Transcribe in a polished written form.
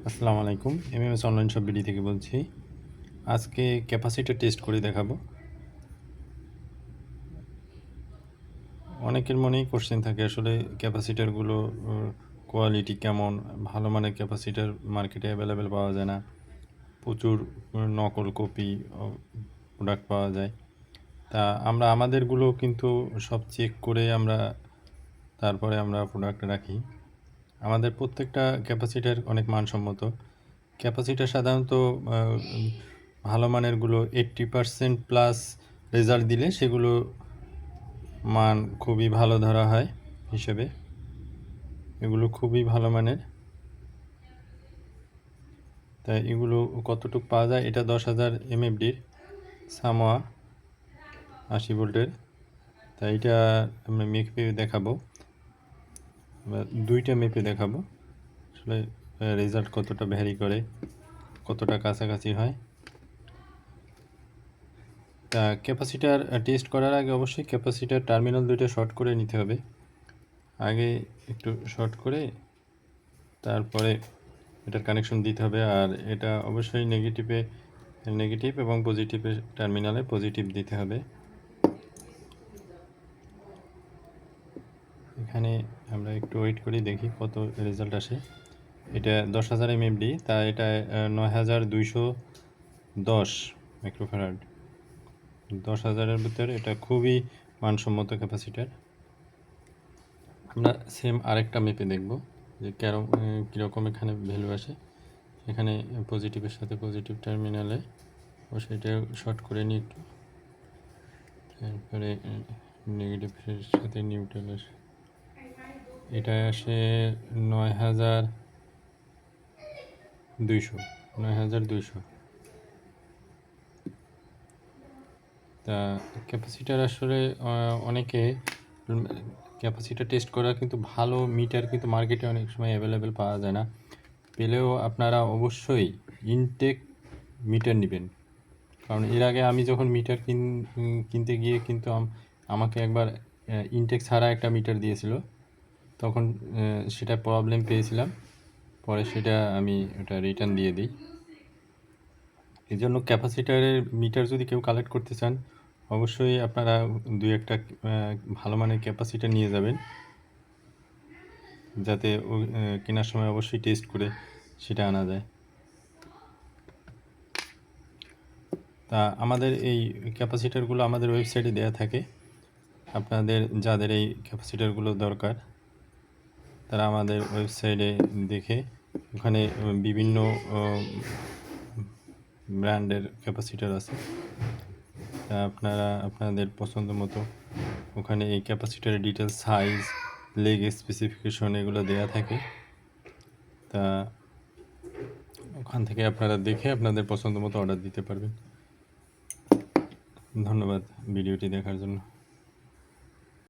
আসসালামু আলাইকুম। MMS online shop BD থেকে বলছি। আজকে ক্যাপাসিটর টেস্ট করে দেখাবো। অনেকের মনেই কোশ্চেন থাকে আসলে ক্যাপাসিটরগুলো কোয়ালিটি কেমন, ভালো মানের ক্যাপাসিটর মার্কেটে অ্যাভেলেবেল পাওয়া যায় না, প্রচুর নকল কপি প্রোডাক্ট পাওয়া যায়। তা আমরা আমাদেরগুলো কিন্তু সব চেক করে তারপরে আমরা প্রোডাক্ট রাখি। আমাদের প্রত্যেকটা ক্যাপাসিটর অনেক মানসম্মত। ক্যাপাসিটর সাধারণত ভালো মানেরগুলো 80% প্লাস রেজাল্ট দিলে সেগুলো মান খুবই ভালো ধরা হয় হিসেবে। এগুলো খুবই ভালো মানের। তাই এগুলো কতটুক পাওয়া যায়, এটা 10,000 এমএফডির সামোয়া 80 ভোল্টের। তাই এটা আমরা মেপে দেখাবো, দুইটা মেপে দেখাবো আসলে রেজাল্ট কতটা ভ্যারি করে, কতটা কাছাকাছি হয়। তা ক্যাপাসিটার টেস্ট করার আগে অবশ্যই ক্যাপাসিটার টার্মিনাল দুইটা শর্ট করে নিতে হবে। আগে একটু শর্ট করে তারপরে এটার কানেকশন দিতে হবে। আর এটা অবশ্যই নেগেটিভ এবং পজিটিভের টার্মিনালে পজিটিভ দিতে হবে। এখানে আমরা একটু ওয়েট করি, দেখি কত রেজাল্ট আসে। এটা 10,000 এমএফডি, তা এটা 9,210 মাইক্রোফ্যারাড। 10,000-এর ভিতরে এটা খুবই মানসম্মত ক্যাপাসিটার। আমরা সেম আরেকটা মেপে দেখব যে কীরকম এখানে ভ্যালু আসে। এখানে পজিটিভের সাথে পজিটিভ টার্মিনালে সেটা শর্ট করে নিই একটু, তারপরে নেগেটিভের সাথে নিউট্রাল আসে। এটা আসে 9,200। তা ক্যাপাসিটার আসলে অনেকে ক্যাপাসিটার টেস্ট করা কিন্তু ভালো মিটার কিন্তু মার্কেটে অনেক সময় অ্যাভেলেবেল পাওয়া যায় না। পেলেও আপনারা অবশ্যই ইনটেক মিটার নেবেন, কারণ এর আগে আমি যখন মিটার কিনতে গিয়ে কিন্তু আমাকে একবার ইনটেক ছাড়া একটা মিটার দিয়েছিল, তখন সেটা প্রবলেম পেয়েছিলাম। পরে সেটা আমি ওটা রিটার্ন দিয়ে দিই। এই জন্য ক্যাপাসিটারের মিটার যদি কেউ কালেক্ট করতে চান, অবশ্যই আপনারা দুই একটা ভালো মানের ক্যাপাসিটার নিয়ে যাবেন, যাতে কেনার সময় অবশ্যই টেস্ট করে সেটা আনা যায়। তা আমাদের এই ক্যাপাসিটারগুলো আমাদের ওয়েবসাইটে দেওয়া থাকে। আপনাদের যাদের এই ক্যাপাসিটারগুলো দরকার তারা আমাদের ওয়েবসাইটে দেখে ওখানে বিভিন্ন ব্র্যান্ডের ক্যাপাসিটার আছে, তা আপনারা আপনাদের পছন্দ মতো ওখানে এই ক্যাপাসিটারের ডিটেলস, সাইজ, লেগ স্পেসিফিকেশন এগুলো দেওয়া থাকে। তা ওখান থেকে আপনারা দেখে আপনাদের পছন্দ মতো অর্ডার দিতে পারবেন। ধন্যবাদ ভিডিওটি দেখার জন্য।